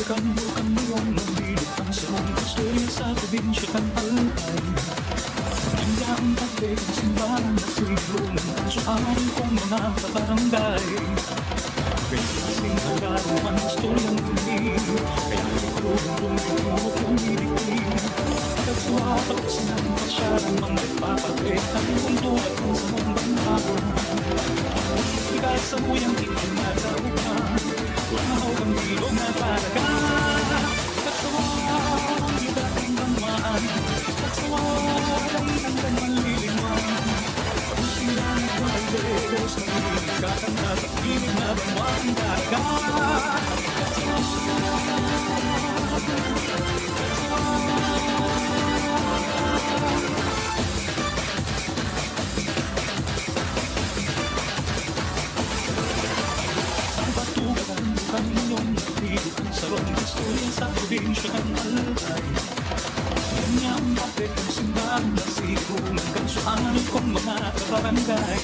Bukang iyong mabilog ang sarong istorya sa probinsya kang alay. Hanggang pagdeg ang simbahan na silungan ang suahan kong mga kabarangay. Kaya kasing nagkaroon ang istoryang hindi, kaya iturong lumulog yung ibigin. Cagsawa pagkasinang pasyarang mga nagpapagay ang puntulat ng sa mong bandahan. Ikaw sa muyang tingin na darupa, tumahaw ang bilog na talaga. Cagsawa, iba't ang gamaan. Cagsawa, ang maliliman. Ang sila nagpapagayos na hindi kakanta sa pinig na bangwang daga. Cagsawa, ang inyong nabigod ang sarong istorya sa probinsya ng alay. Kanya ang bakit ang simbahan na sigurang kansuanan kong mga kabarangay.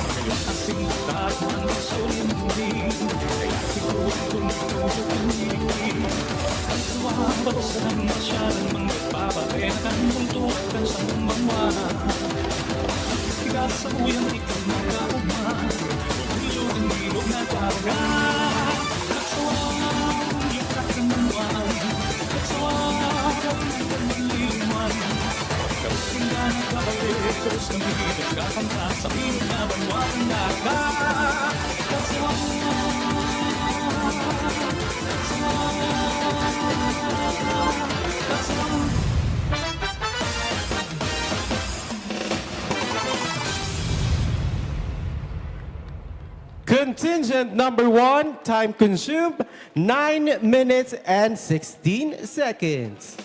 Ngayon kasing nagkaroon ang istoryang muli, kaya sigurang tumutulog ang iluwi. Ang suwabot sa nang masyadang mga nagpaparehan ang buntukan sa mong mangwa. Tigas sa uyang ikaw magkauma, ilog ang ilog na talaga. Cagsawa, iyak ang manuan. Cagsawa, ang maliliman. Kapag na nagkabalitos ng hihigit kakanta sa pinig na banwang daga. Cagsawa, Cagsawa, Cagsawa. Contingent number 1, time consumed 9 minutes and 16 seconds.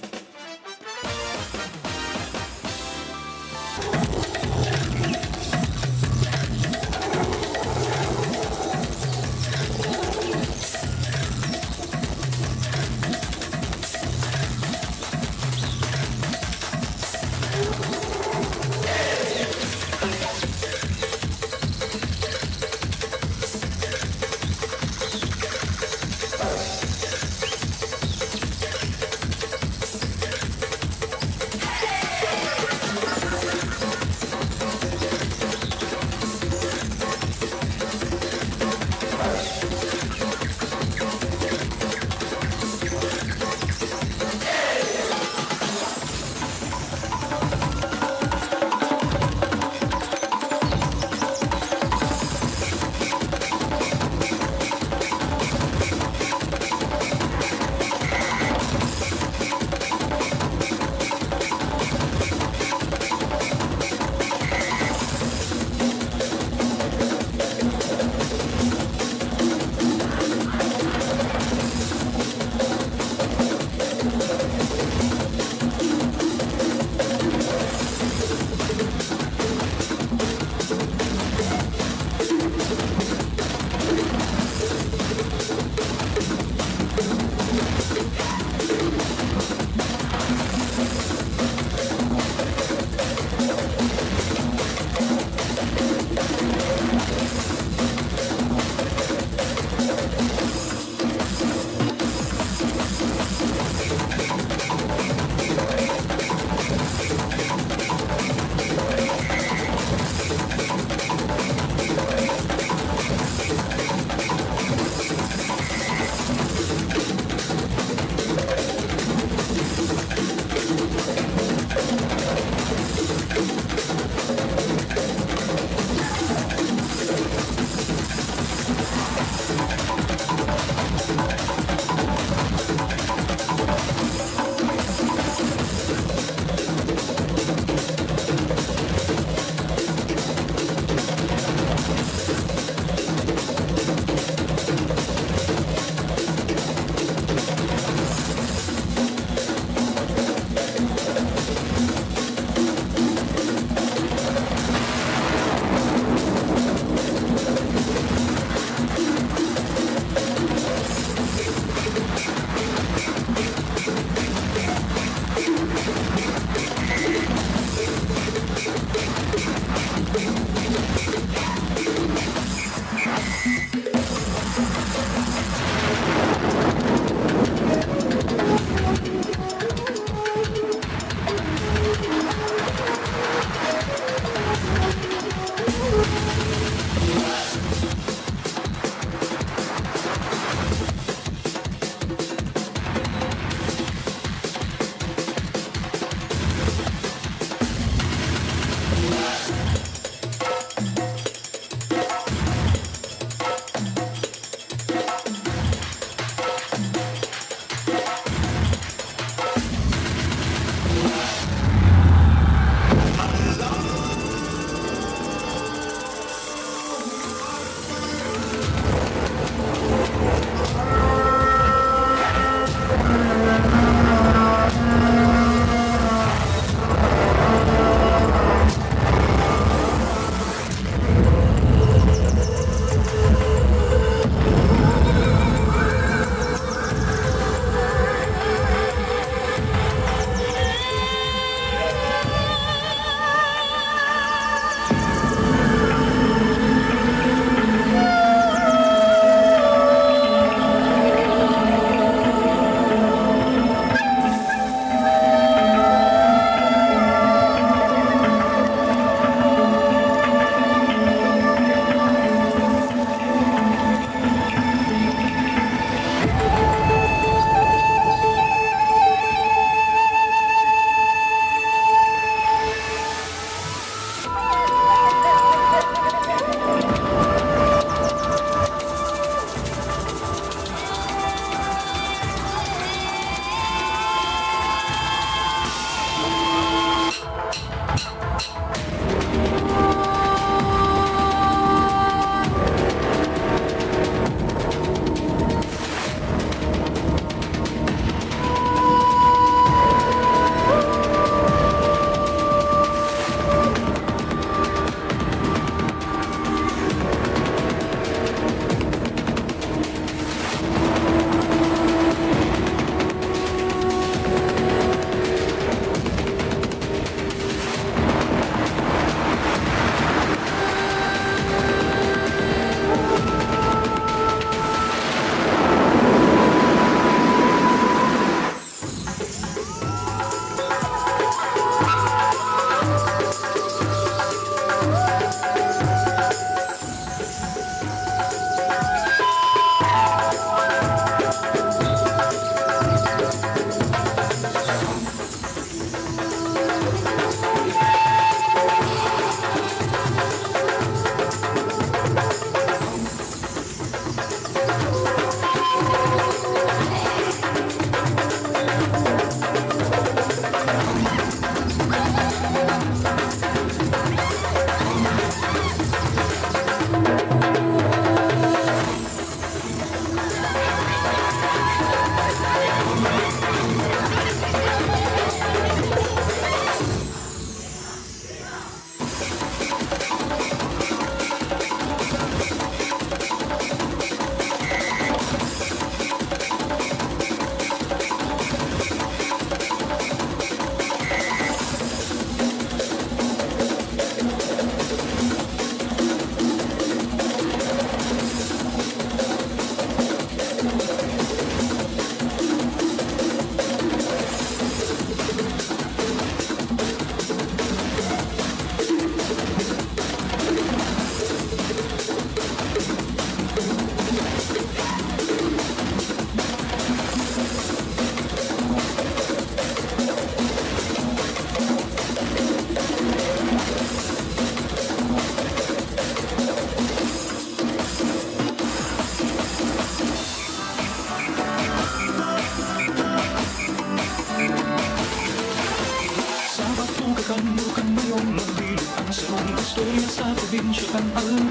sa probinsya kang alay.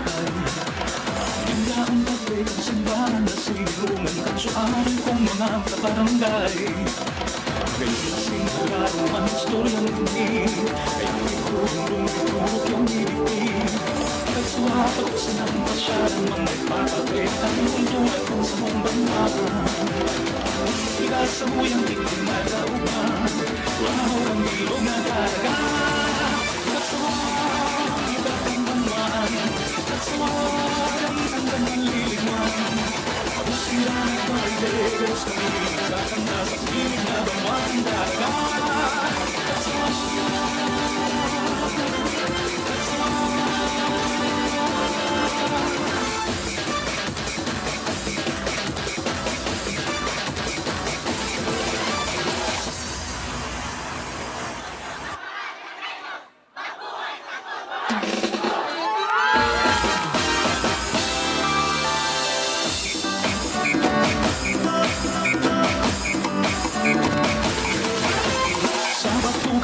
Biglaang pagway ang simbahan na silungan kansuaran kong mga kabarangay. Kailasing hagaro ang istoryang hindi, kaya ikurong iturok yung ibig. Kagsuwatot sa nang masyadong mga nagpapagay ang tulad kong sa mong bandaran. Igasa mo yung tingin na laupan, wow ang ilong na daraga. Kagsawa, ibating banwan, kagsawa, ang gandang liligman. Pagkasiran ito ay degos ng iligatan na sa pinig na banwan daraga. Kagsawa,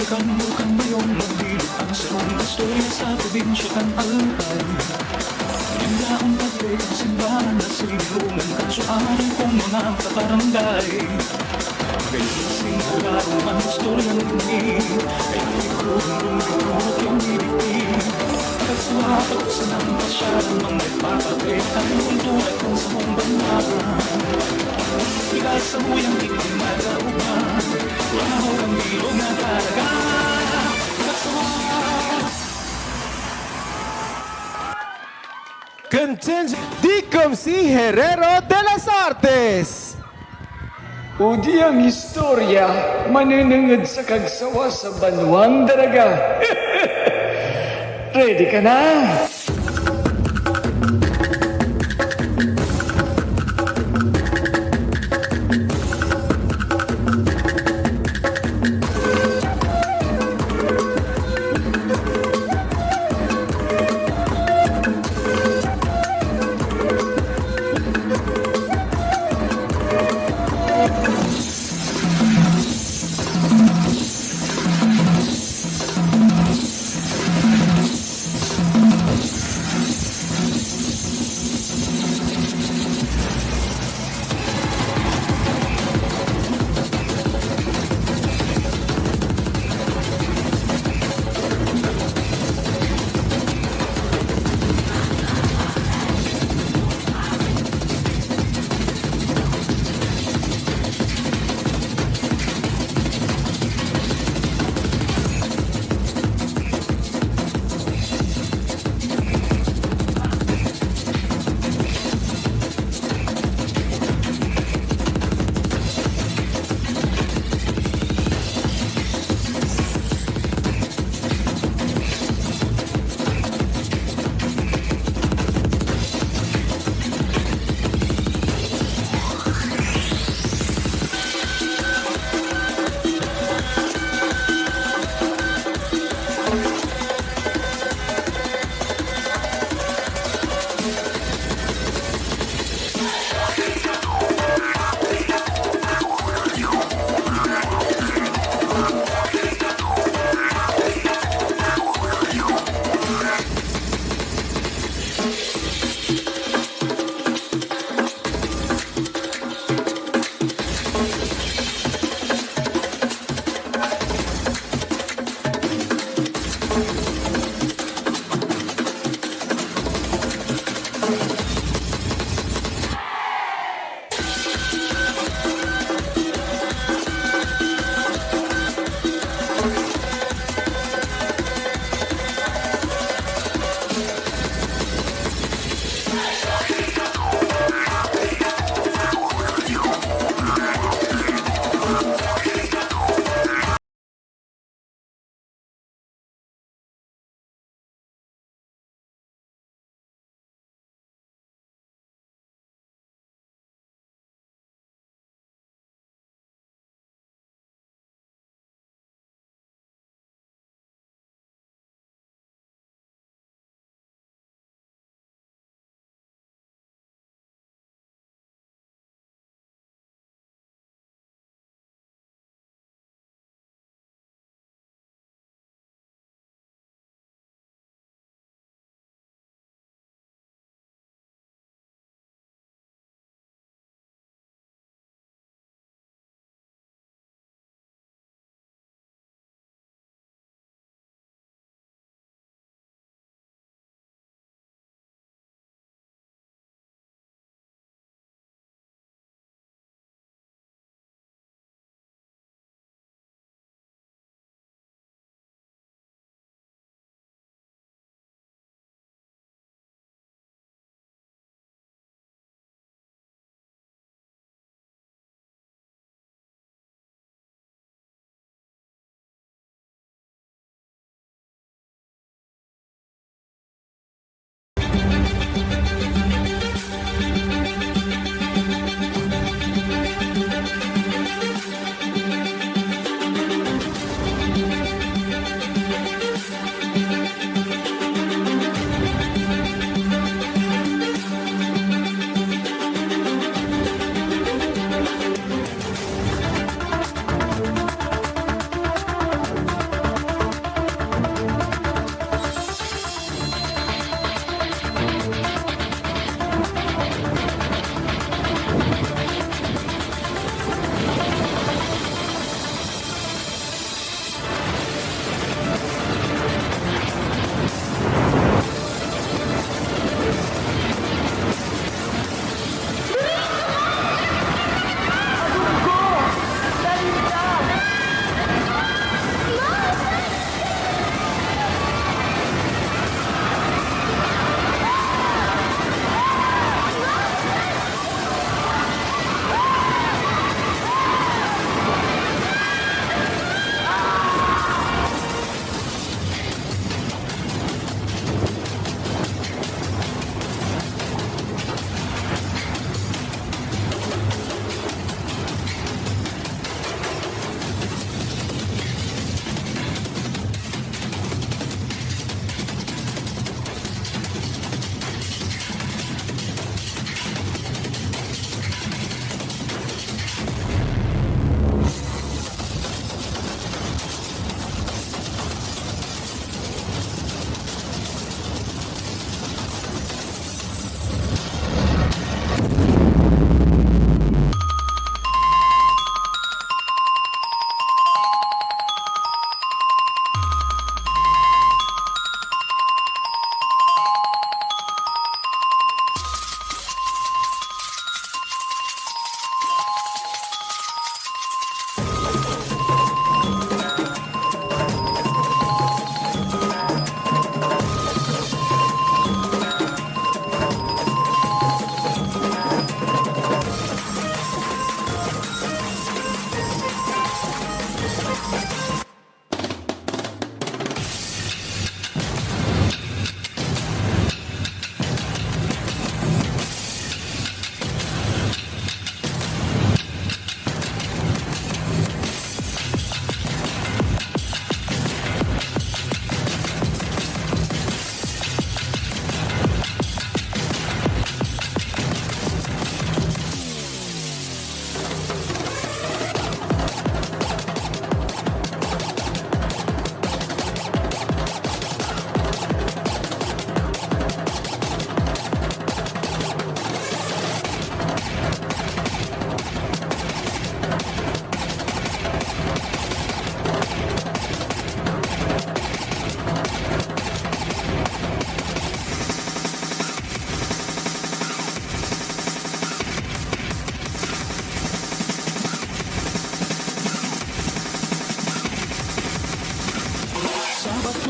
Kamukan mo yung magbilog ang sarong istorya sa probinsya kang alay. Biglaang pagway ang simbahan na silungan kansuaran kong mga kabarangay. Kailasing hagaro ang istoryang hindi, kaya ikurong iturok yung ibig. Kagsuwatot sa nang masyadong mga nagpapagay ang tulad kong sa mong bandaran. Igasa mo yung tingin na laupan, wow ang ilong na daraga. Contingent Dicom si Herrero de las Artes. O di ang istorya manunungod sa Cagsawa sa Banwang Daraga. Ready ka na?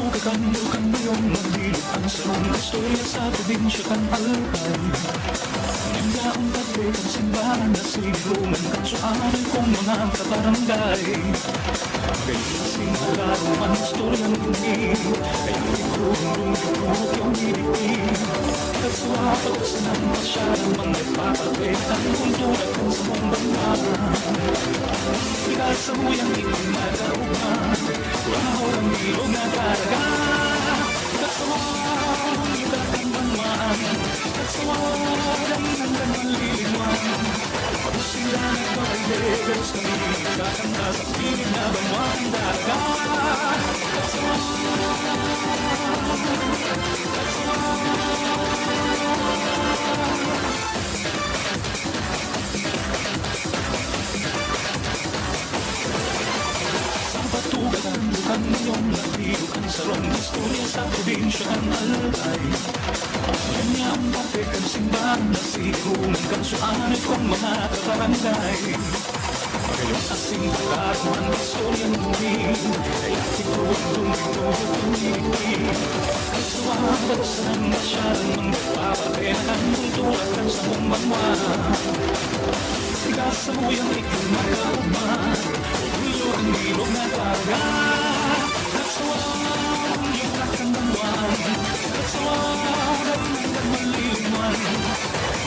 Sapatukan mo yung magbilo ang sarong istorya sa probinsya kang alpay. Nagdaang tabi ang simbahan na silungan kang suanan kong mga kabarangay. Kaya kasing alaro ang istorya ng tumi, kaya ikurong lumipurot yung hilipi. Kagsawa sa nang masyadong mga papabetan kung tulad kang sa mong bangka. Ikasa mo yung ilang madaupan, wow ang ilog na karaga. Kagsawa ang ilang bangmaan, kagsawa ang ilang maliliwan. Sila nito ay legals kami, kakanta sa piling na bangwang daga. Kagsawa, Sapatukan bukan yung nabilukan sa rong istorya sa probinsya ang alay. Kanya ang papel ang simbahan na silungan kang suanan kong mga kabarangay. Ngayong asing kalaro ang istorya ng muli, kaya siguro lumituhot yung hilipi. Kagsawa sa nang masyadong magpapabenan kung tulad kang sa mong magwa. Ikasa mo yung iking magkauman, ulo ang ilog na taga. Kagsawa ang ilang kang bangwan, kagsawa ang ilang maliliman.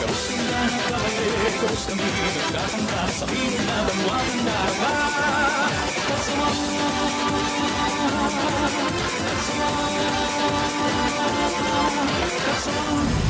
Pero sila nagkakalegos kami, nagkakanta sa piling na bangwang daga. Kagsawa, kagsawa, kagsawa.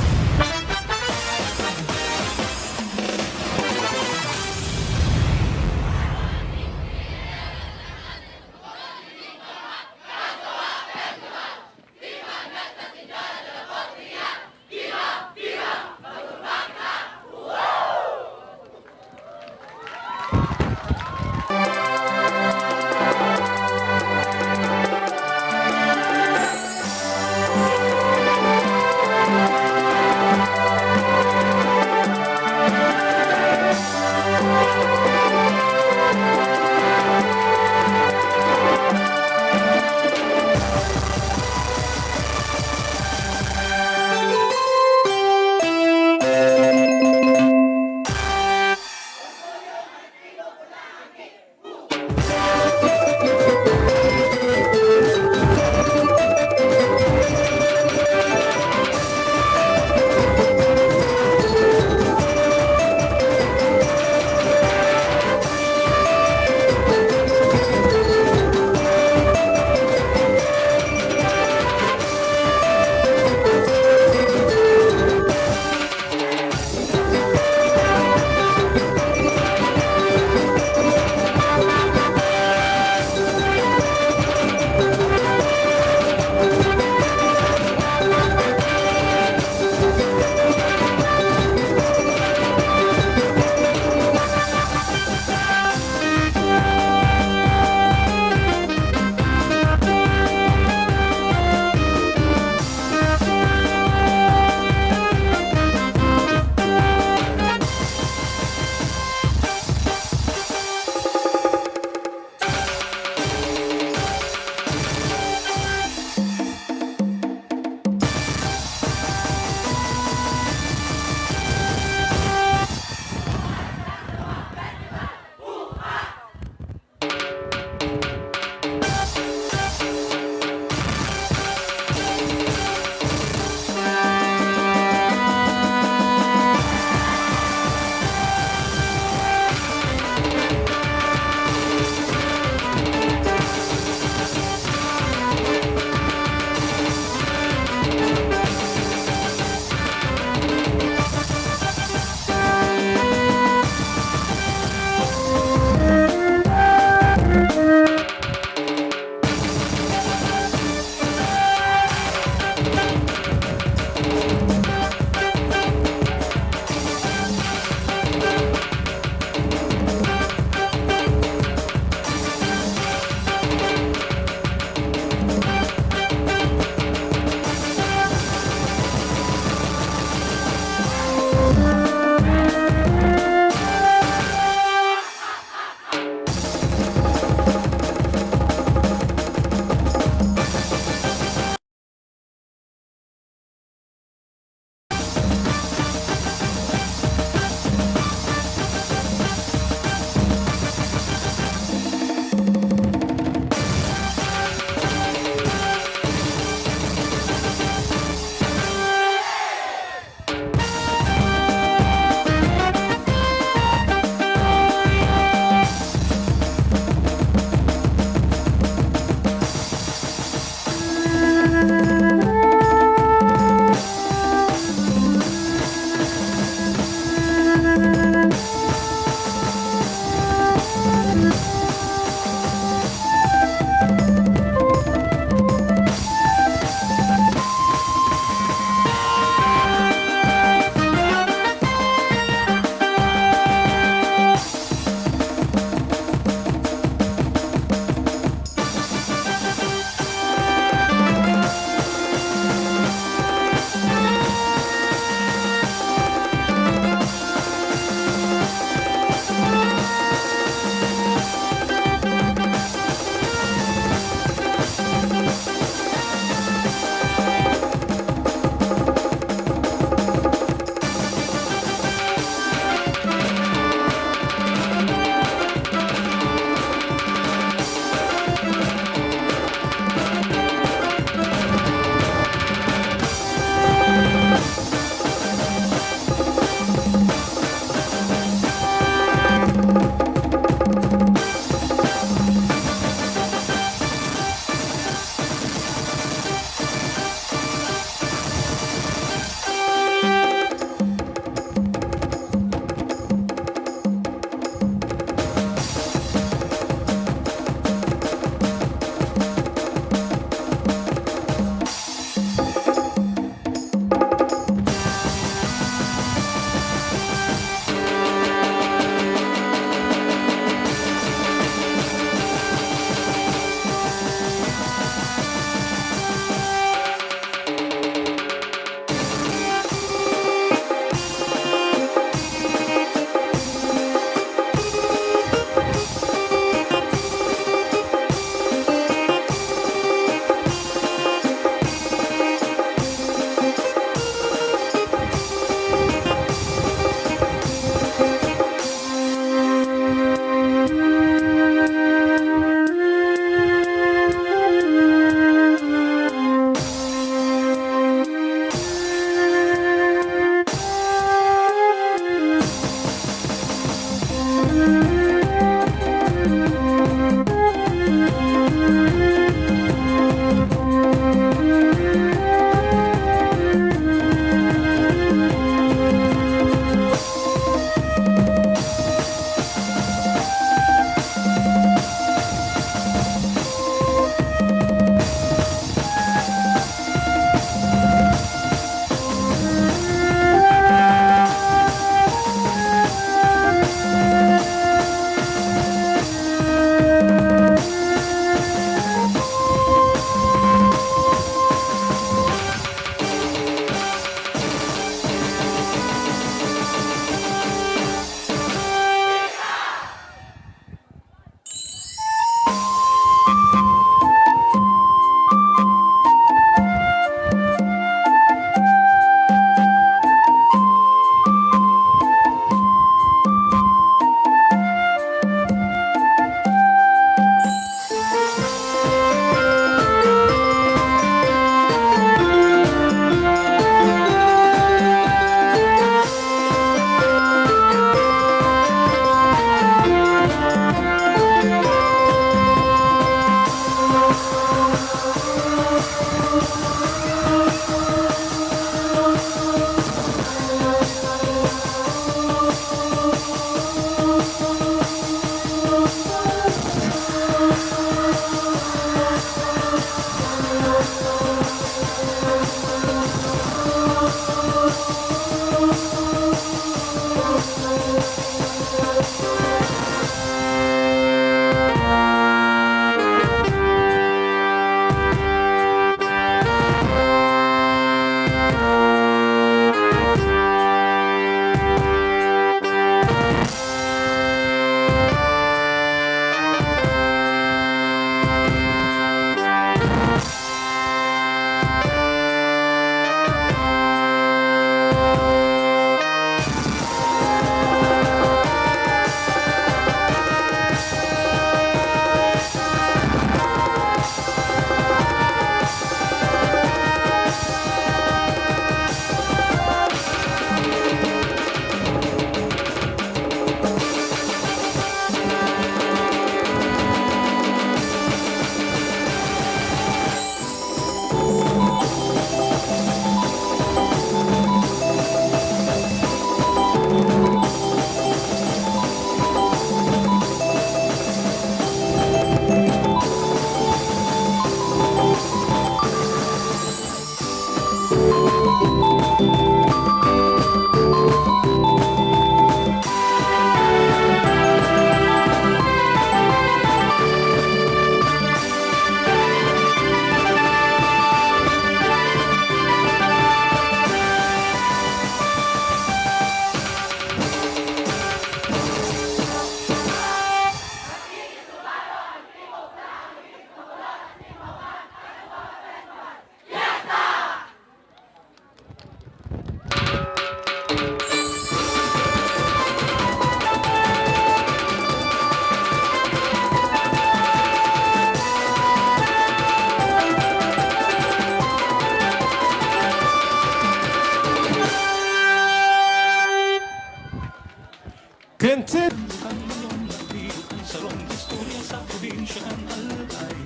probinsya ng Alay.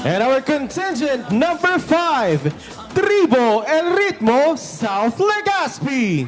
And our contingent number 5, Tribo El Ritmo, South Legazpi.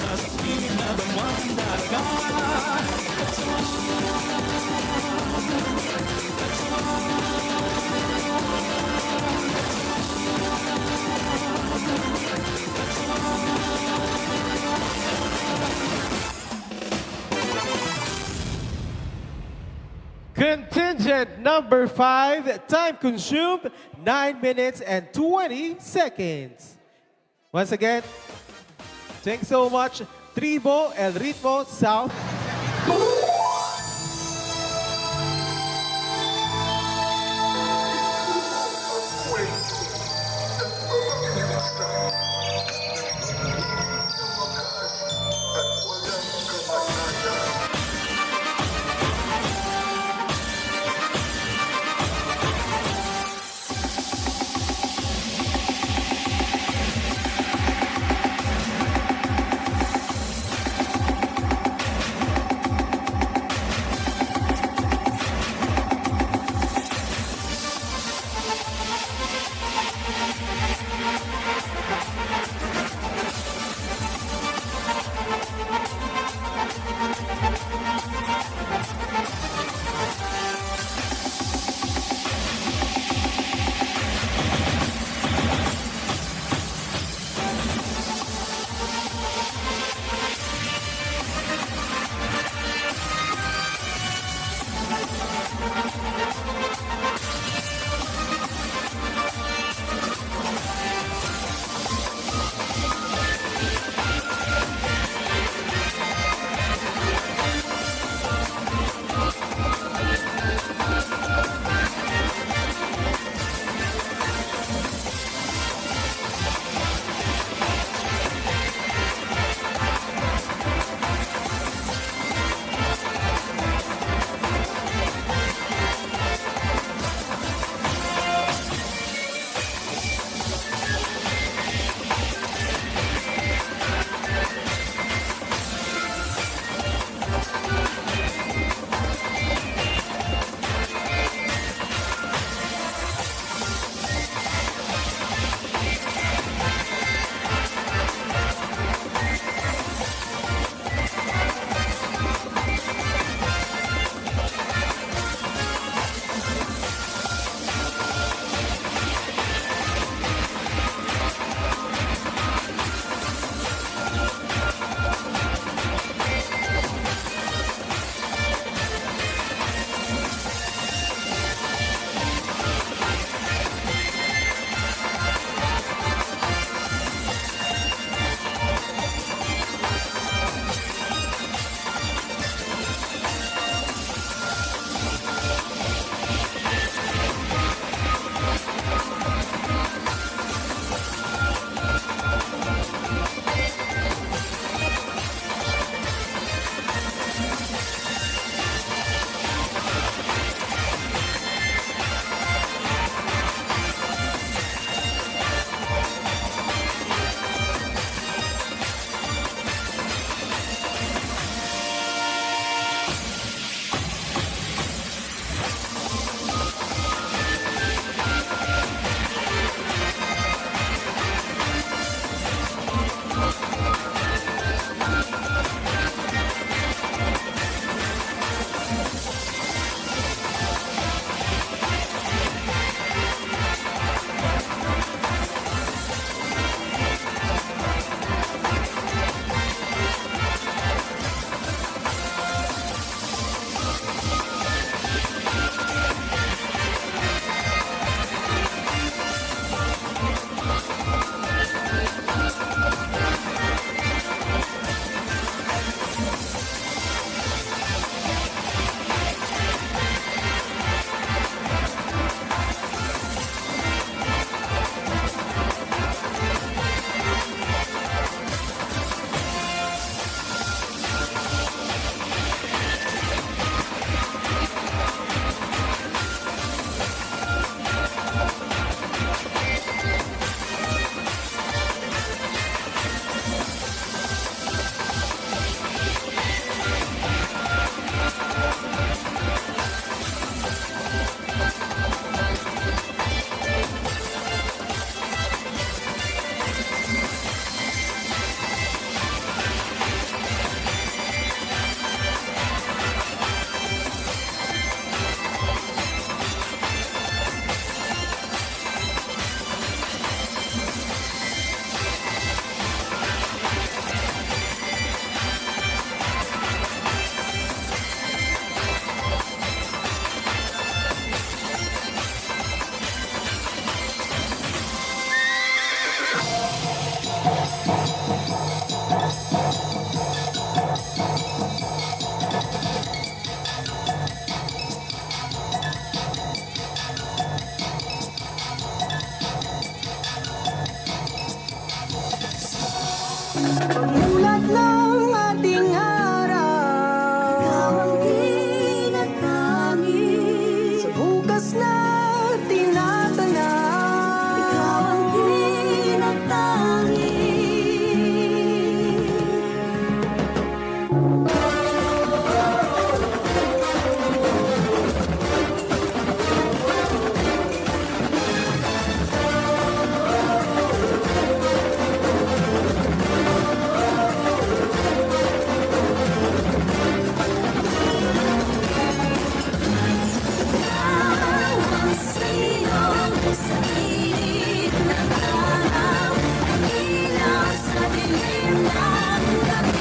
nasa piling na banwang daga. Contingent number 5, time consumed 9 minutes and 20 seconds. Once again, thanks so much, Tribo El Ritmo South. Pagmulat ng ating araw, ikaw ang tinatangi. Sa bukas na tinatanaw, ikaw ang tinatangi. Ang silong sa init ng araw, ang ilaw sa dilim ng gabi.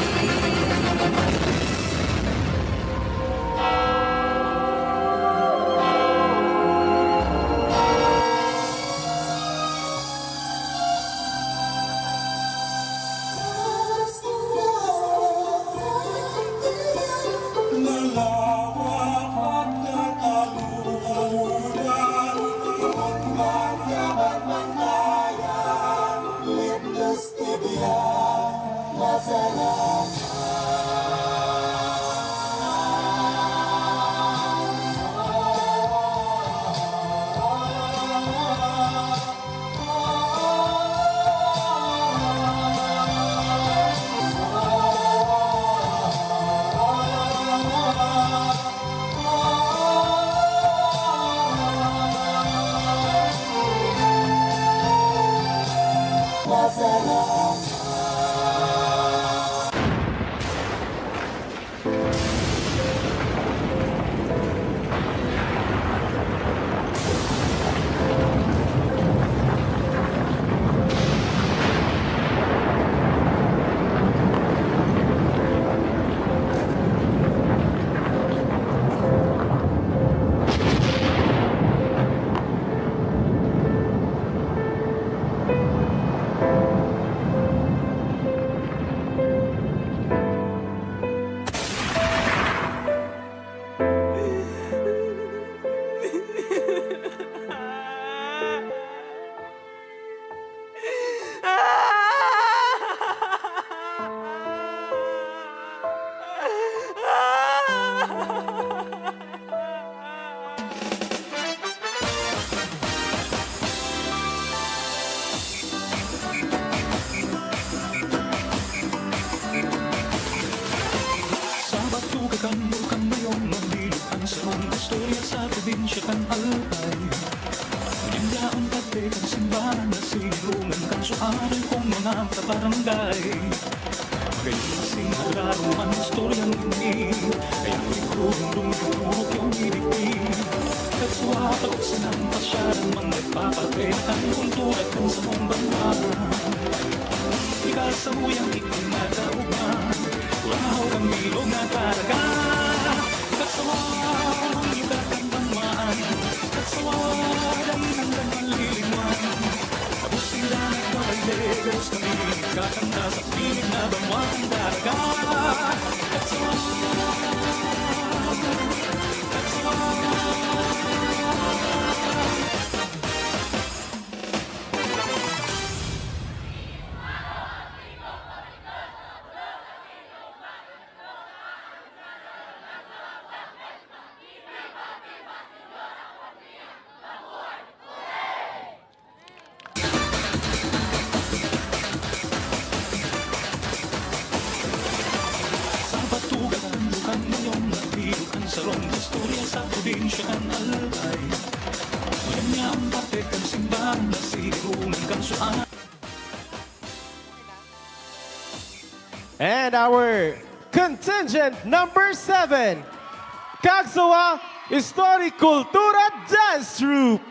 Sa batukakan, bulkan ngayong maglilukhan sa mga istorya sa probinsya kan Alpay. Biglaang katek ang simbahan na silungan kan suaran kong mga kabarangay. Kailasing nararuman istoryang hindi, kaya ikurong lumulurok yung ibig. Katsuwa pagkasa ng pasyarang mga nagpapatret ang kultura kan sa mong banwa. Ikaw sa muyang ikong nataugma, wow, ang ilog na talaga. Katsawa, ang ikat ang banwaan. Katsawa, dahil ang maliliman. Tapos sila nagkakailegos kami, kakanta sa pinig na banwaan talaga. Katsawa, katsawa. Sa batugan, bukan ngayong nagbilukan sa rong istorya sa probinsya kan Alpay. Ngayon niya ang patek ang simbahan na silungan kan suaran. And our contingent number 7, Cagsawa Histori Kultura Dance Troupe.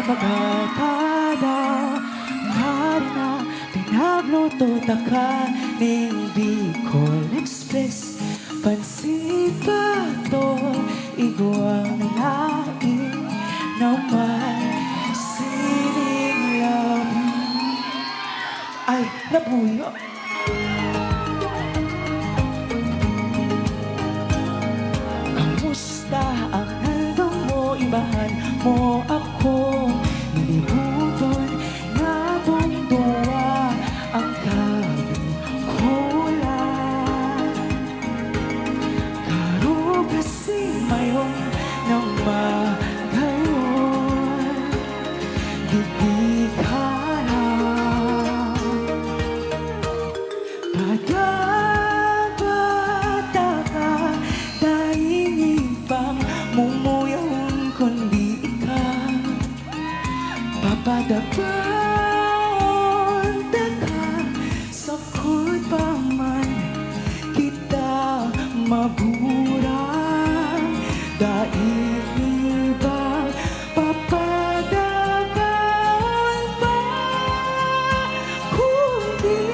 pagkakada Hari na pinagluto taka Ning Bicol Express Pansit Bato Iguang laing Na may sining labi Ay, nabuyo Kamusta ang handong mo? Ibahan mo ako Nilibuton na bungtuwa Ang kabukulan Karo kasi mayon ng magayon Di ka Padabata ka Daing ibang mumuyahon kundi ikaw Papadabaon ka Sakot pa man kita maburang Daing ibang papadabaon pa Kundi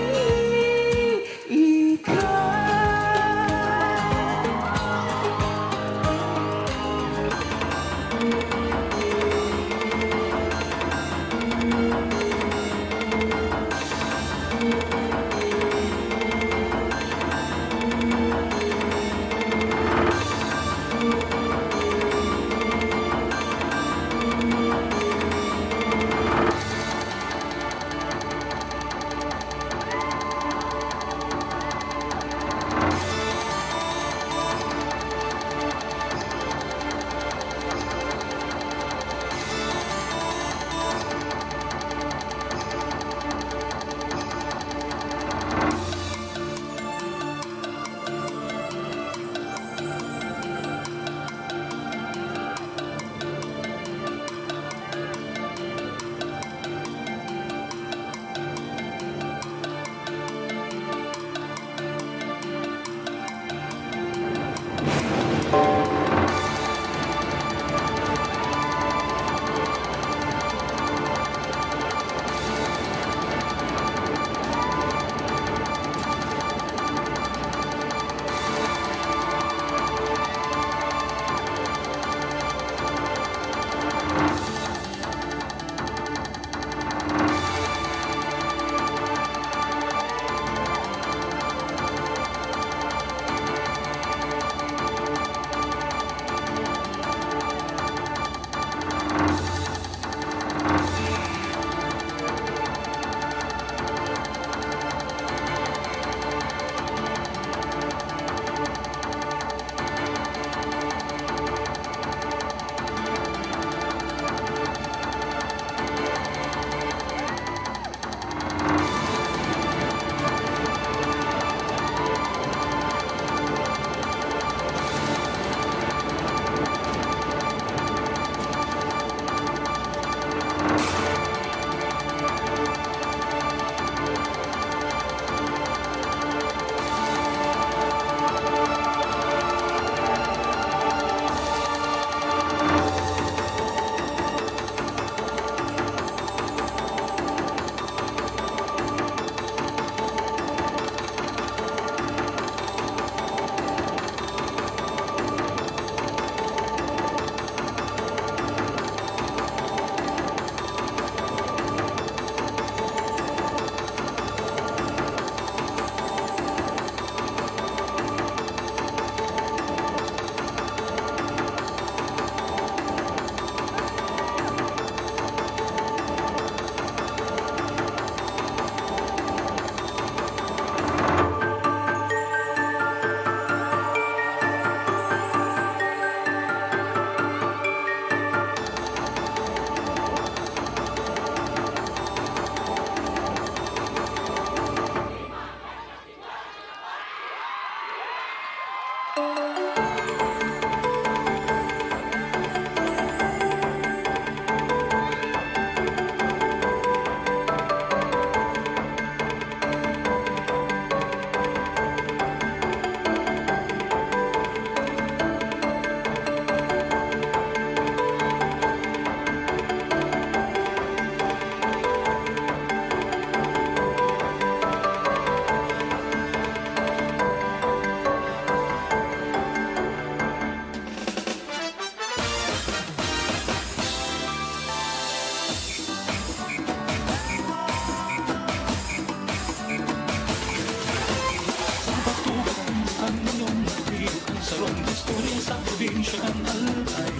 sarong istorya sa probinsya ng Albay.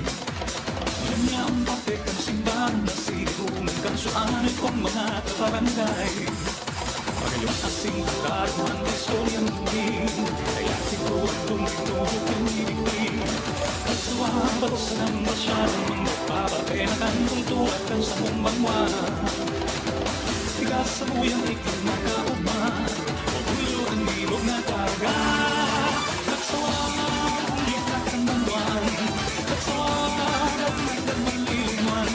Yan nga ang parte ng simbahan na sirungan kansuanay kong mga kabarangay. Pagayong asing kararuan na istoryang huling, kaya siguro ang tuminuhok yung ibigin. Kagsawa sa nang masyadong magpapapenakan kultura kan sa mong banwa. Tigas sa buyang ikong makauma, pagulyo ang ilog na karga. Cagsawa, ulit ang banwan, Cagsawa, nagmagdan maliliman.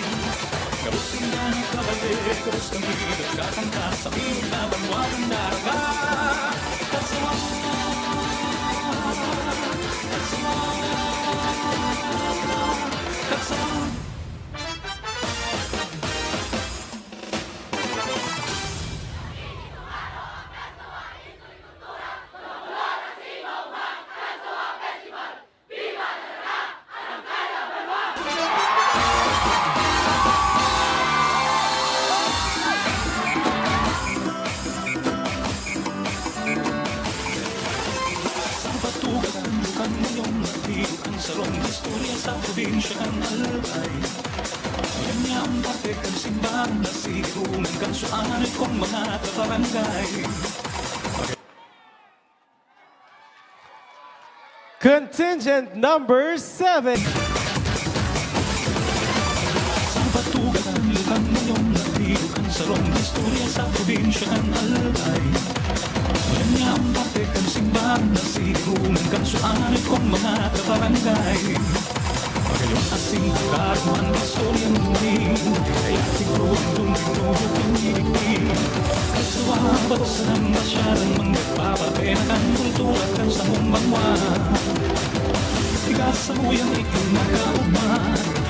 Kabus tinda ng kabale, kabus ng hilat kakanta sa ilog na banwa ng daraga. Cagsawa, Cagsawa, Cagsawa. Bukan ngayong nagbigo ang sarong istorya sa probinsya ng Albay. Yan nga ang parte ng simbahan na sirungan kansuanay kong mga kabarangay. Contingent number 7. Sa batugan ang lukan ngayong nagbigo ang sarong istorya sa probinsya ng Albay. Yan nga ang parte ng simbahan na sirungan kansuanay kong mga kabarangay. Pagayong asing kararuan na istoryang huling, kaya siguro ang tuminuhok yung ibigin. Kagsawa sa nang masyadong magpapapenakan kultura kan sa mong banwa. Tigas sa buyang ikong nakauma,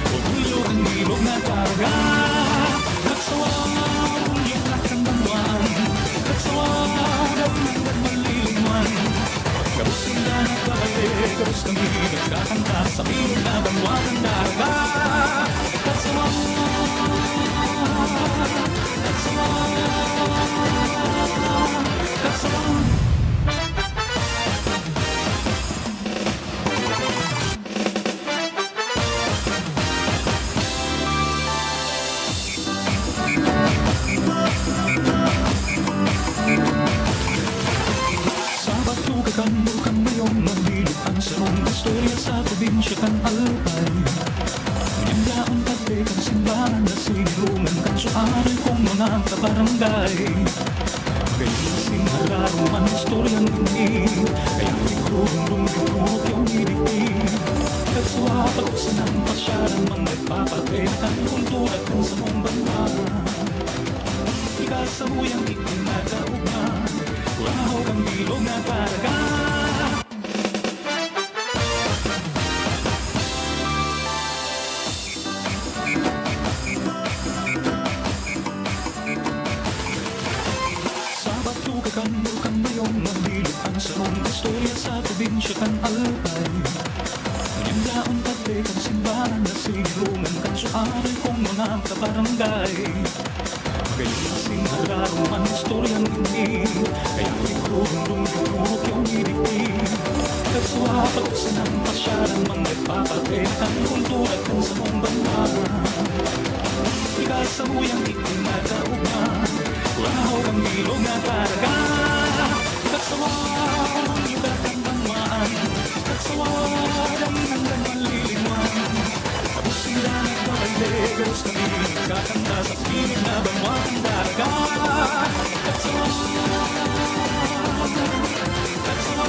pagulyo ang ilog na karga. Cagsawa, ulit ang banwan, Cagsawa, nagmagdan maliliman. Kabus tinda ng kabale, kabus ng hilat kakanta sa ilog na banwa ng daraga. Cagsawa, Cagsawa, Cagsawa. Sa batugan bukan ngayong nagbilog ang sarong istorya sa probinsya ng Albay. Yan nga ang parte ng simbahan na sinirungan kansuanay kong mga kabarangay. Kaya sing hararuan istoryang hindi, kaya ikurong luminuhok yung ibigin. Kagsawa sa nang pasyadang mga nagpapapenakan kultura kan sa mong banwa. Tigas sa buyang ikong nakauma, kurahog ang bilog na karga. Sa batugan bukan ngayong nagbilog ang sarong istorya sa probinsya ng Albay. Yan nga ang parte ng simbahan na sirungan kansuanay kong mga kabarangay. Kaya sing hararuan istoryang hindi, kaya ikurong luminuhok yung ibigin. Kagsawa sa nang masyadong mga nagpapapenakan kultura kan sa mong banwa. Tigas sa buyang ikong nakauma, kurahog ang ilog na karga. Cagsawa, ulit ang banwaan, Cagsawa, damnang maliliman. Kabus tinda ng kabale, kabus ng hilat kakanta sa pinig na banwa ng daraga. Cagsawa, Cagsawa.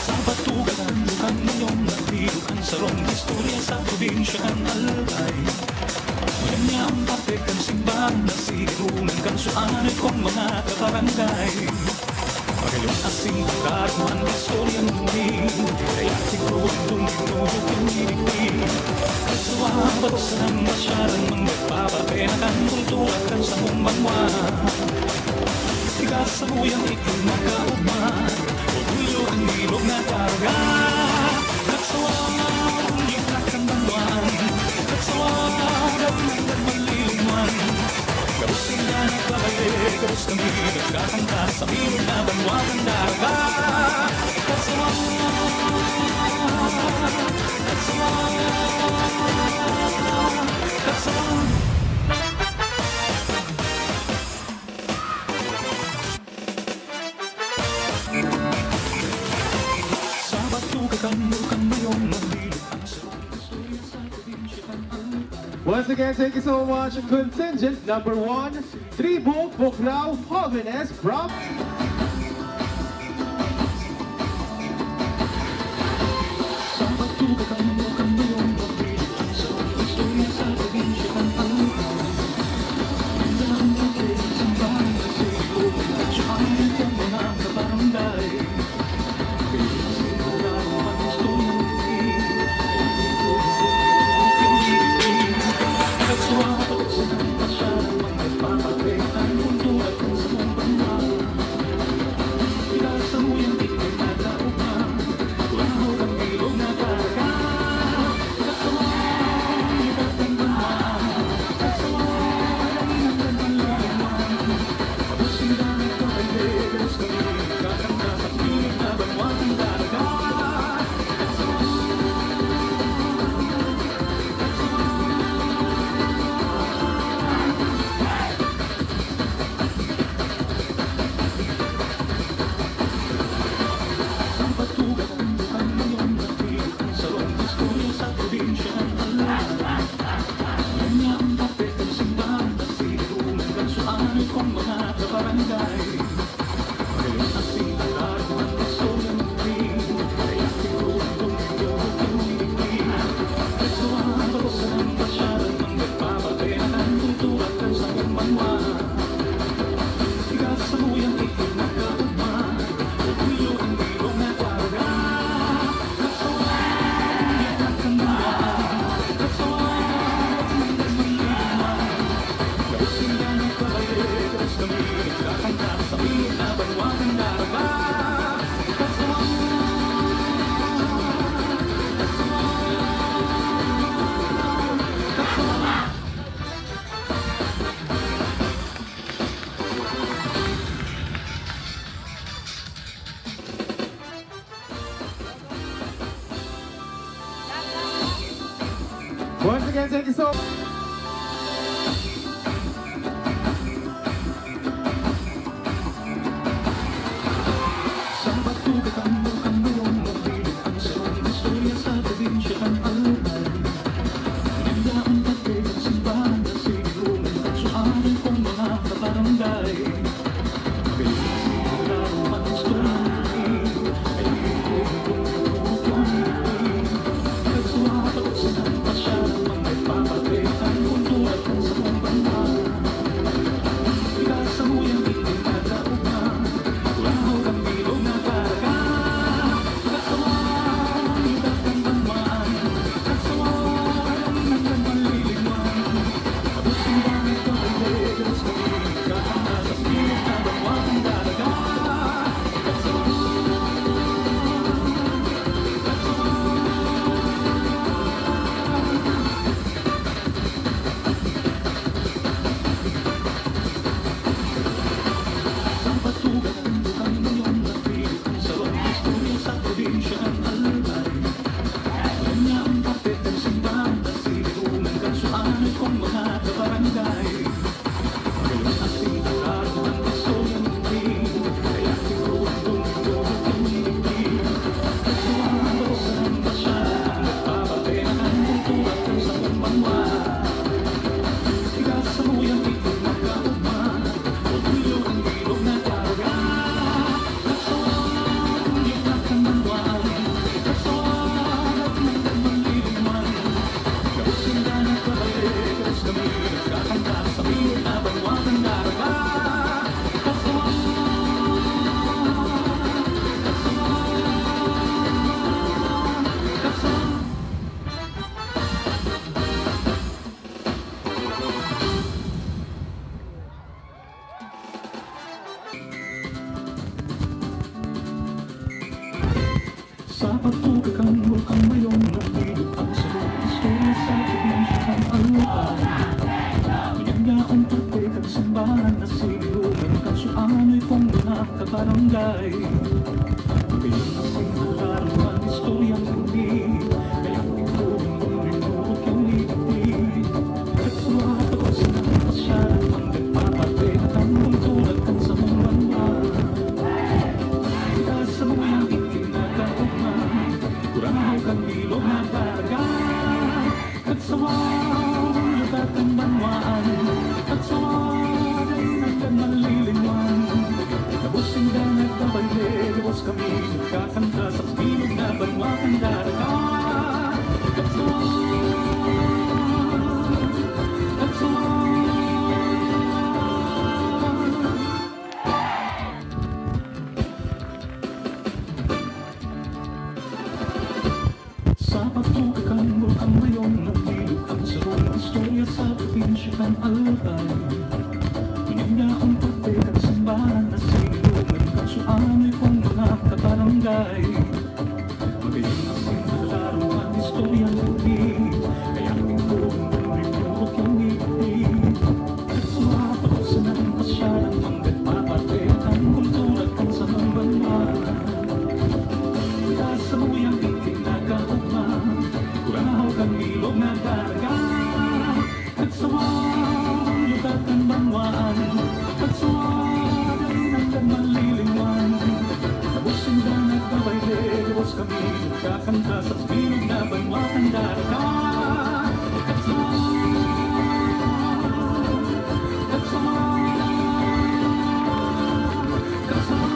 Sa batugan ang lukan ngayong nagbilog ang sarong istorya sa probinsya ng Albay. Yan nga ang parte ng simbahan na sirungan kansuanay kong mga kabarangay. Pagayong asing kararuan na istoryang huling, kaya siguro ang tuminuhok yung ibigin. Kagsawa sa nang masyadong mga nagpapapenakan kultura kan sa mong banwa. Tigas sa buyang ikong nakauma, pagulyo ang ilog na karga. Cagsawa, ulit ang banwan, Cagsawa, nagmagdan maliliman. Pares kami nagkakanta sa piling na banwagang daga. Cagsawa, Cagsawa, Cagsawa. Sa batukakan lukang mayong mabilog ang sarong istorya sa probinsya ng Alpay. Once again, thank you so much. Contingent number 1, Tribo Buklaw Jóvenes from Sa batukakan lukang mayong mabilog ang sarong istorya sa probinsya ng Alpay. Ganda ang kapit ng simbahan na siguro at suanin kong mga kabarangay. Once again, thank you so much. Sa batukakan lukang mayong mabilog ang sarong istorya sa probinsya ng Alpay. Ganda ang kapit ng simbahan na sigurungan at suanin kong mga kabarangay. Sa pagtugakang lukang mayong nabilog ang sarong istorya sa probinsya ng Alpay. Ganda ang kapit ng simbahan na sigurungan ano'y kung mga kabarangay. Ngayon kasing nararamang istoryang hindi, kaya ito ang rinurot yung ngiti. At suwapos na pasyalan ang nagpapatid ang tulad kan sa mga banwa. Ika sa mga ikinagaugma, kurahaw kang ilog na paraga. Cagsawa, lugat ang banwaan, Cagsawa, ay nagdan maliliman. Nabusing ka nagkabalde, lubos kami nagkakanta sa bilog na banwa kang daraga. Cagsawa, Cagsawa. Sa pagtukakan mo ang mayon ng bilog ang sarong istorya sa probinsya kang alay. Pinya ang pagpeg at simbahan na sinilungan kasuano'y kung mga kabarangay. Magayon na sinalaro ang istorya ng hindi, kaya ito ang rinurot yung ngiti. At suwapos na ng pasyalang ang nagpapatid ang kultura kan sa mga banwa. Sa muyang ikinagaugma, kurahaw kang ilog na daraga. Cagsawa, lugat ang banwaan, Cagsawa, ay nagdan maliliman. Nabusing ka nagkabayle, lubos kami nagkakanta sa bilog na banwa kang daraga. Cagsawa, Cagsawa, Cagsawa.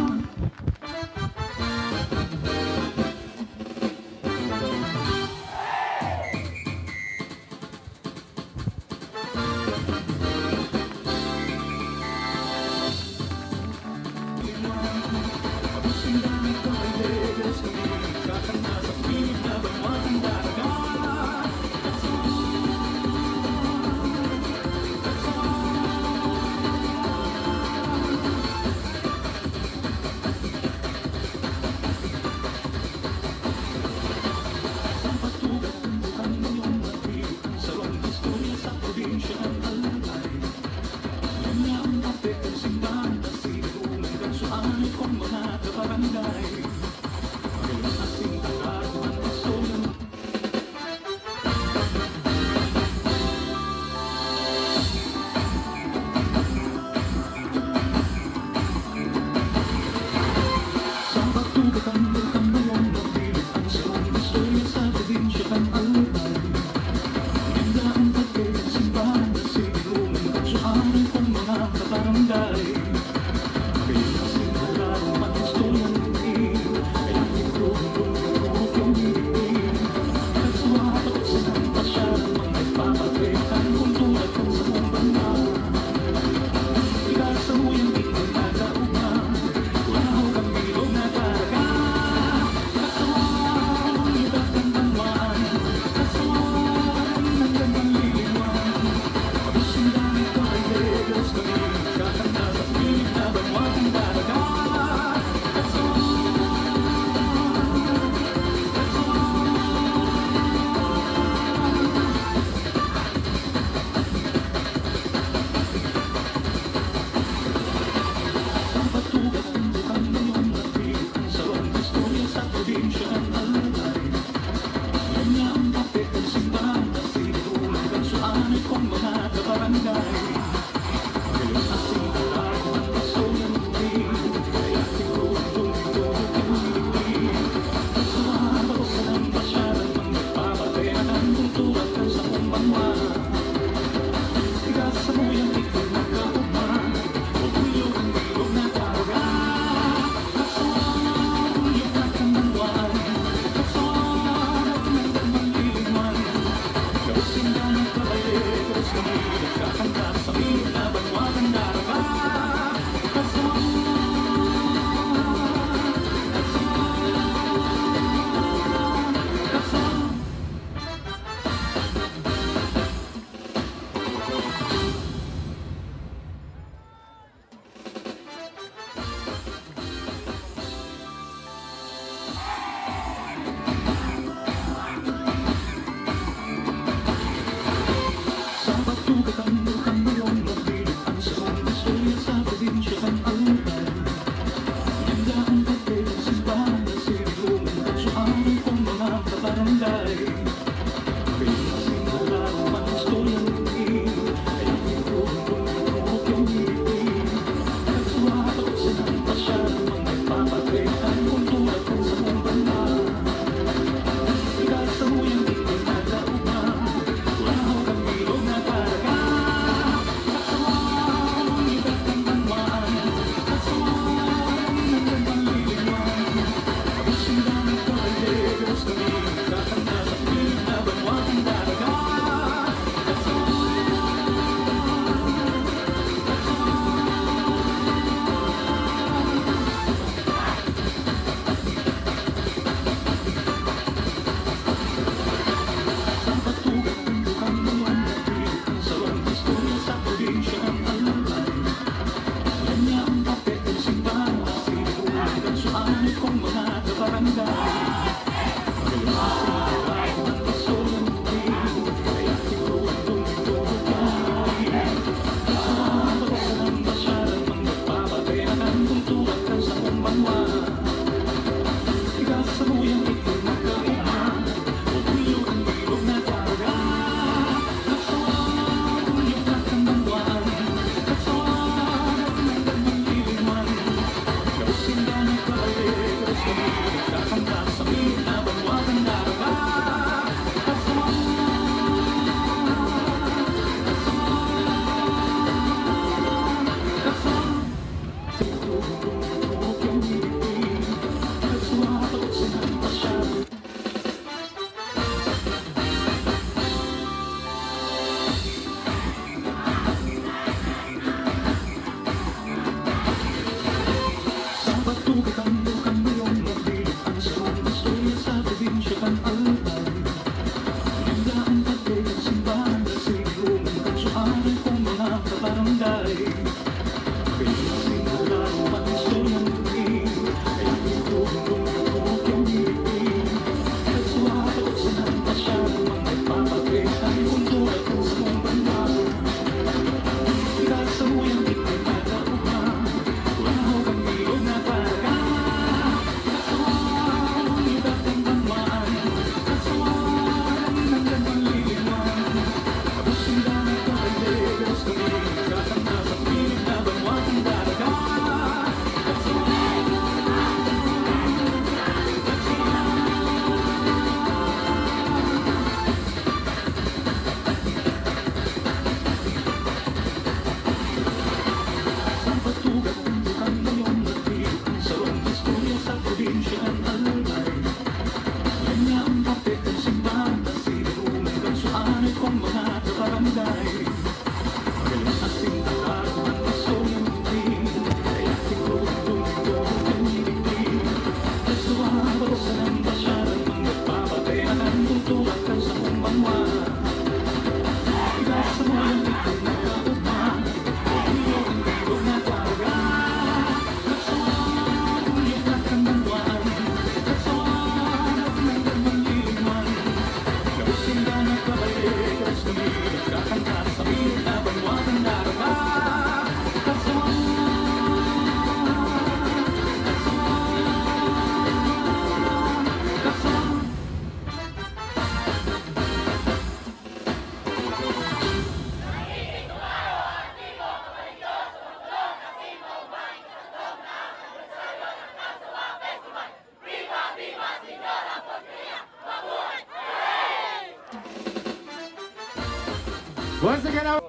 Once again, our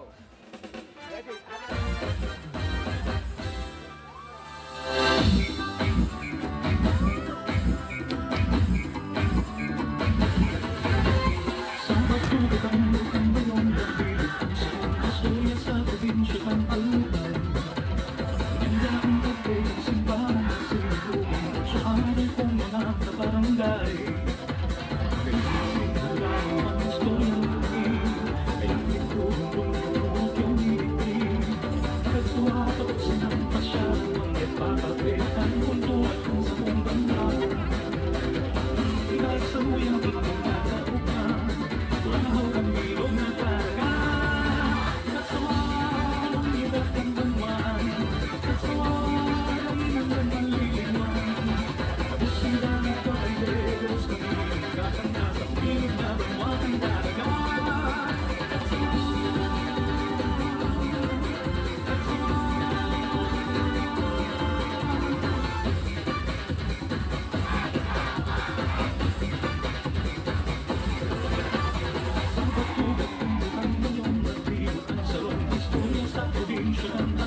Sa pagtubig ang lukang bayong nagbilit ang sarong istorya sa probinsya ng Albay. Ganda ang tabi ng simbahan na sinubukan sa aral kong mga kabarangay. Naglalaro ang istorya ng pagiging ay ang lingkong bundok yung hiniting. Nagtuwatot sa ng pasyado ang ipapagretan kuntuan sa buong banda. Nagsamuyang pagkakataok na Tumahaw ang ilog na talaga Cagsawa ang ibat ng banwan Cagsawa ang inang maliliwan Tapos ang dami ko ay legos kami Nagkakanta sa ilog na banwan talaga Cagsawa Sa pagtugat ng butang ngayon Nagbigot ang sarong istorya sa probinsya ng